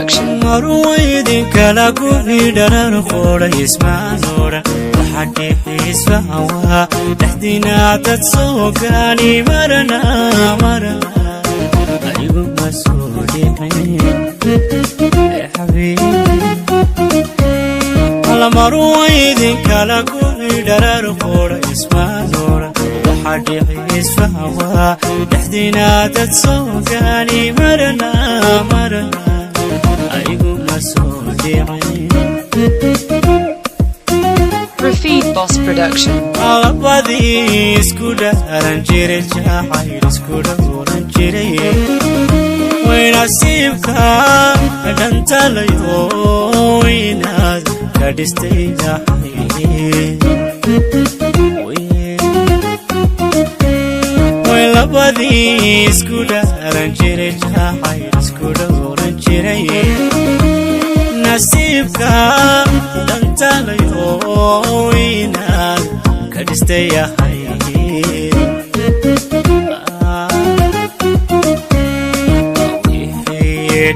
Production. Marwaydin kala guhidhanan qoora ismaanora waxaad xiisfaha dhaxdina dad soo gaani marana aygu masuuliin habibi ala marwaydin kala guhidhanan qoora ismaanora waxaad xiisfaha dhaxdina dad soo gaani marana Rafid Boss Production. Alabadi iskuda ranjire jahayl iskuda ranjire wayna sibka dantalayo wayna kadistayda Alabadi iskuda ranjire jahayl iskuda ranjire nasibka dantalayo wayna kadistaya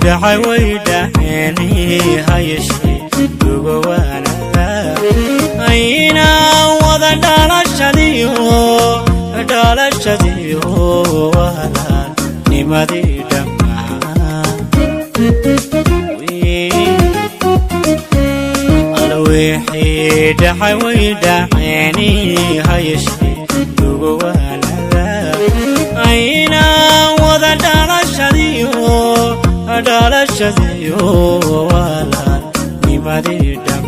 dahay waydahani hayeshi dugowana ayna wada dhalashadiyo wala nimadi dhamma dahay waydahani hayeshi dugowana ayna wada dhalashadiyo wala nimadi dhamma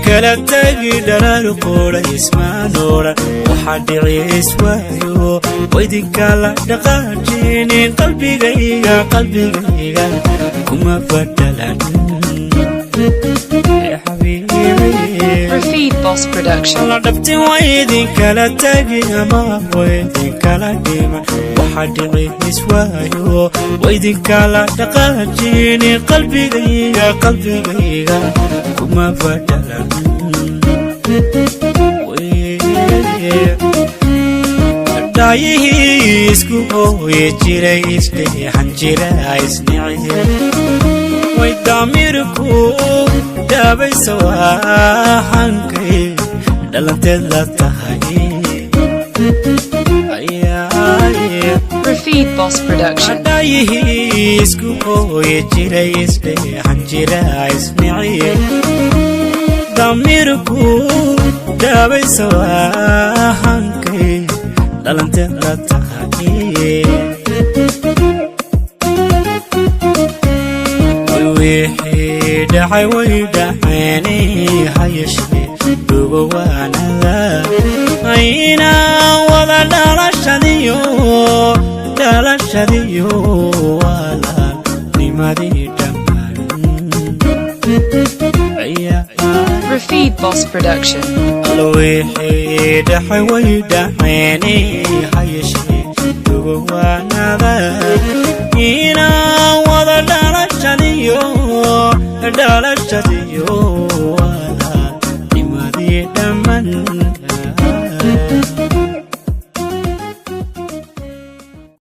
kala tagi dharar qoora ismaanora waxaad xiiswayo waydin kala dhaqaajinin qalbigayga kuma badalan Rafid Boss Production. la dhabti waydin kala tagi ama waydin kala dhima waxaad xiiswayo waydin kala dhaqaajinin qalbigayga kuma badalan daayihi isku hooye jiray isdheexan jira isnici way daamirku daabaysa waahankay dhalanteed la tahay Rafid Boss Production. daayihi isku hooye jiray isdheexan jira isnici damirku daabaysa waahankay dhalanteed la tahay wixii dhacay waydahani hayeshi dugowana ayna wada dhalashadiyo wala nimadi dhammaan Rafid Boss Production. wixii dhacay waydahani hayeshi dugowana